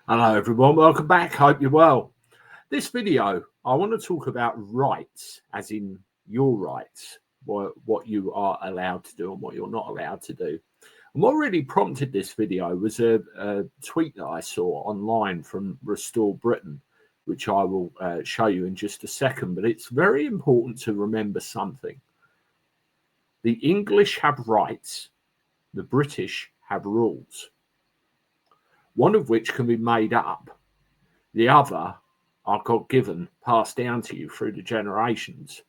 Hello everyone, welcome back, hope you're well. This video, I want to talk about rights, as in your rights, what you are allowed to do and what you're not allowed to do. And what really prompted this video was a tweet that I saw online from Restore Britain, which I will show you in just a second, but it's very important to remember something. The English have rights, the British have rules. One of which can be made up. The other are God-given, passed down to you through the generations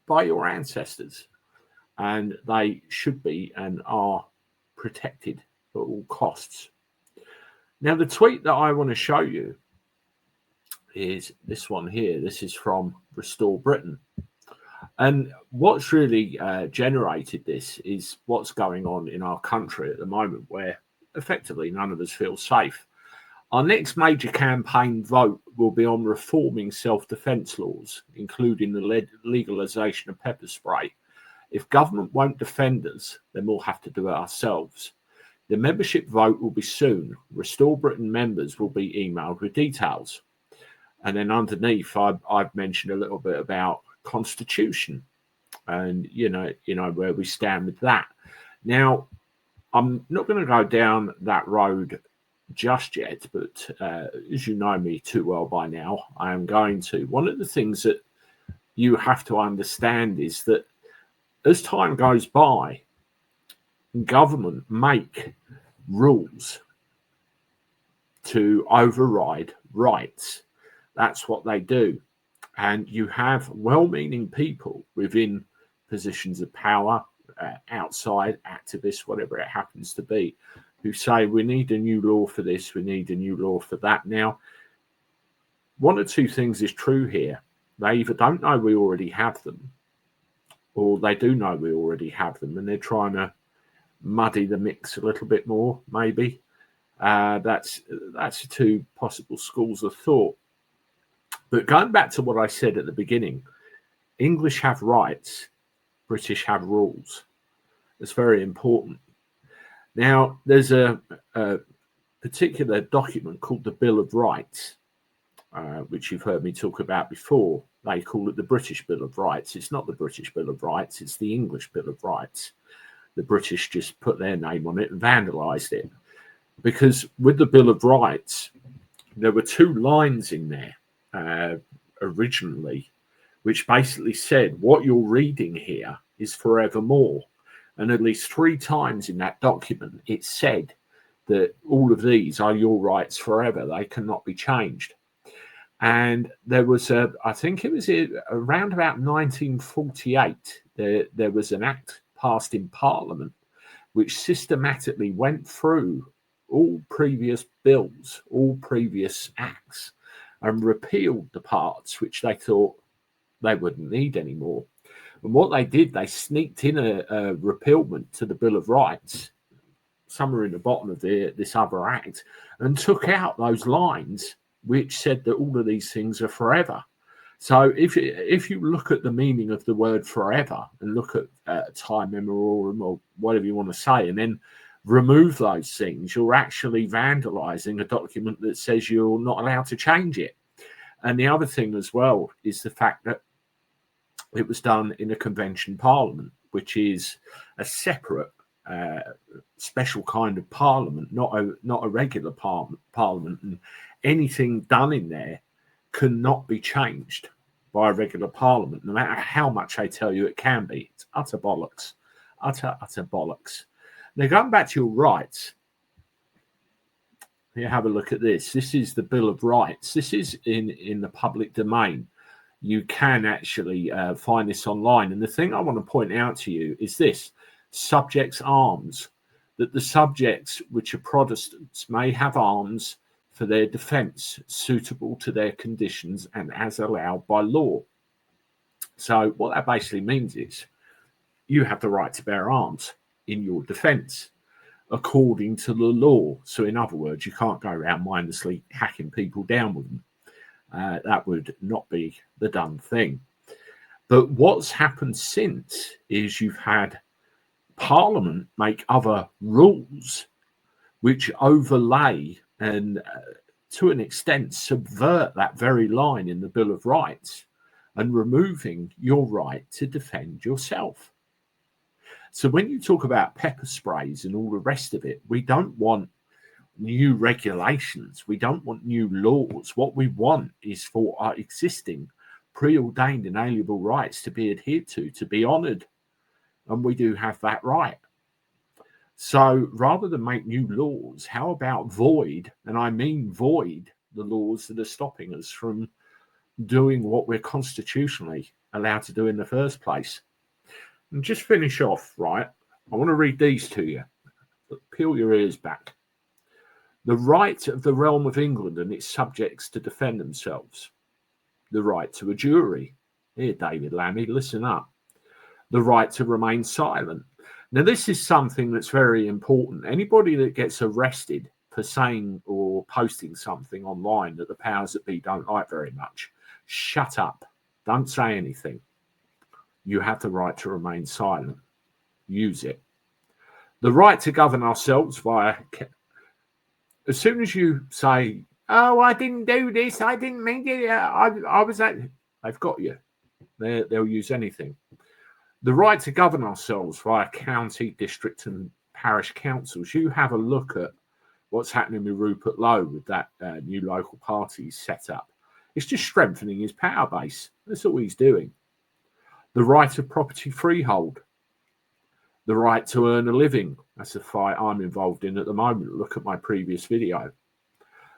by your ancestors. And they should be and are protected at all costs. Now, the tweet that I want to show you is this one here. This is from Restore Britain. And what's really generated this is what's going on in our country at the moment, where effectively none of us feel safe. Our next major campaign vote will be on reforming self-defence laws, including the legalisation of pepper spray. If government won't defend us, then we'll have to do it ourselves. The membership vote will be soon. Restore Britain members will be emailed with details. And then underneath, I've mentioned a little bit about Constitution and, you know where we stand with that. Now, I'm not going to go down that road just yet, but as you know me too well by now, I am going to. One of the things that you have to understand is that as time goes by, government make rules to override rights. That's what they do. And you have well-meaning people within positions of power, outside activists, whatever it happens to be, who say we need a new law for this, we need a new law for that. Now, one or two things is true here. They either don't know we already have them, or they do know we already have them, and they're trying to muddy the mix a little bit more, maybe. That's two possible schools of thought. But going back to what I said at the beginning, English have rights, British have rules. It's very important. Now, there's a particular document called the Bill of Rights, which you've heard me talk about before. They call it the British Bill of Rights. It's not the British Bill of Rights, it's the English Bill of Rights. The British just put their name on it and vandalised it. Because with the Bill of Rights, there were two lines in there originally, which basically said what you're reading here is forevermore. And at least 3 times in that document, it said that all of these are your rights forever. They cannot be changed. And there was I think it was around about 1948, there was an act passed in Parliament which systematically went through all previous bills, all previous acts, and repealed the parts which they thought they wouldn't need anymore. And what they did, they sneaked in a repealment to the Bill of Rights, somewhere in the bottom of this other act, and took out those lines which said that all of these things are forever. So if you look at the meaning of the word forever and look at time memoriam or whatever you want to say, and then remove those things, you're actually vandalizing a document that says you're not allowed to change it. And the other thing as well is the fact that it was done in a convention parliament, which is a separate, special kind of parliament, not a regular parliament. And anything done in there cannot be changed by a regular parliament, no matter how much they tell you it can be. It's utter bollocks, utter bollocks. Now, going back to your rights, you have a look at this. This is the Bill of Rights. This is in the public domain. You can actually find this online. And the thing I want to point out to you is this: subjects' arms, that the subjects which are Protestants may have arms for their defence suitable to their conditions and as allowed by law. So what that basically means is you have the right to bear arms in your defence according to the law. So in other words, you can't go around mindlessly hacking people down with them. That would not be the done thing. But what's happened since is you've had Parliament make other rules which overlay and to an extent subvert that very line in the Bill of Rights and removing your right to defend yourself. So when you talk about pepper sprays and all the rest of it, we don't want new regulations. We don't want new laws. What we want is for our existing preordained inalienable rights to be adhered to be honoured. And we do have that right. So rather than make new laws, how about void, and I mean void, the laws that are stopping us from doing what we're constitutionally allowed to do in the first place? And just finish off, right? I want to read these to you. Peel your ears back. The right of the realm of England and its subjects to defend themselves. The right to a jury. Here, David Lammy, listen up. The right to remain silent. Now, this is something that's very important. Anybody that gets arrested for saying or posting something online that the powers that be don't like very much, shut up. Don't say anything. You have the right to remain silent. Use it. The right to govern ourselves via... As soon as you say, oh, I didn't do this, I didn't mean it, I was at... They've got you. They'll use anything. The right to govern ourselves via county, district and parish councils. You have a look at what's happening with Rupert Lowe with that new local party set up. It's just strengthening his power base. That's all he's doing. The right of property freehold. The right to earn a living. That's a fight I'm involved in at the moment. Look at my previous video.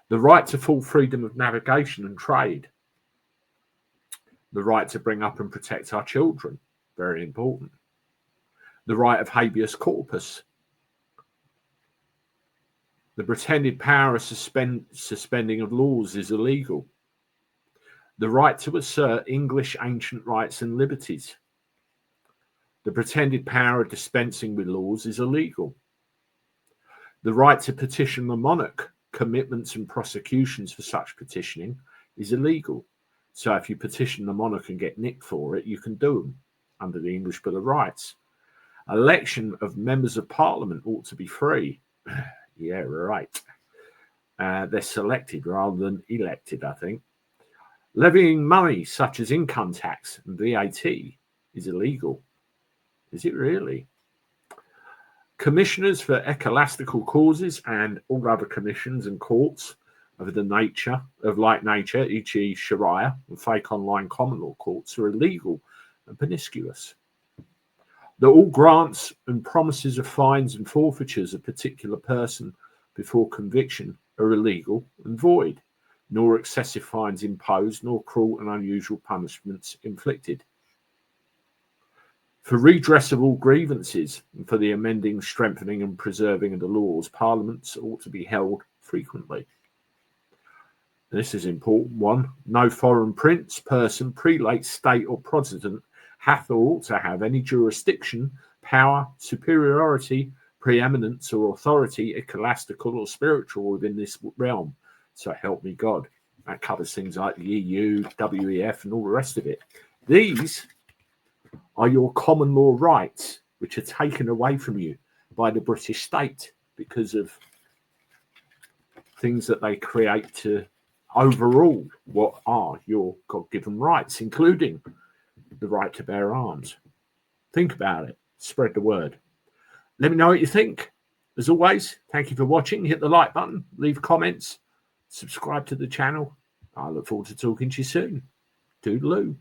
The right to full freedom of navigation and trade. The right to bring up and protect our children. Very important. The right of habeas corpus. The pretended power of suspending of laws is illegal. The right to assert English ancient rights and liberties. The pretended power of dispensing with laws is illegal. The right to petition the monarch, commitments and prosecutions for such petitioning is illegal. So if you petition the monarch and get nicked for it, you can do them under the English Bill of Rights. Election of members of parliament ought to be free. Yeah, right. They're selected rather than elected, I think. Levying money such as income tax and VAT is illegal. Is it really? Commissioners for ecclesiastical causes and all other commissions and courts of like nature, e.g. Sharia and fake online common law courts are illegal and promiscuous. That all grants and promises of fines and forfeitures of a particular person before conviction are illegal and void, nor excessive fines imposed, nor cruel and unusual punishments inflicted. For redress of all grievances and for the amending, strengthening and preserving of the laws, parliaments ought to be held frequently. This is an important one. No foreign prince, person, prelate, state or Protestant hath or ought to have any jurisdiction, power, superiority, preeminence or authority, ecclesiastical or spiritual within this realm. So help me God. That covers things like the EU, WEF and all the rest of it. These are your common law rights, which are taken away from you by the British state because of things that they create to overrule what are your God-given rights, including the right to bear arms. Think about it. Spread the word. Let me know what you think. As always, thank you for watching. Hit the like button, leave comments, subscribe to the channel. I look forward to talking to you soon. Toodaloo.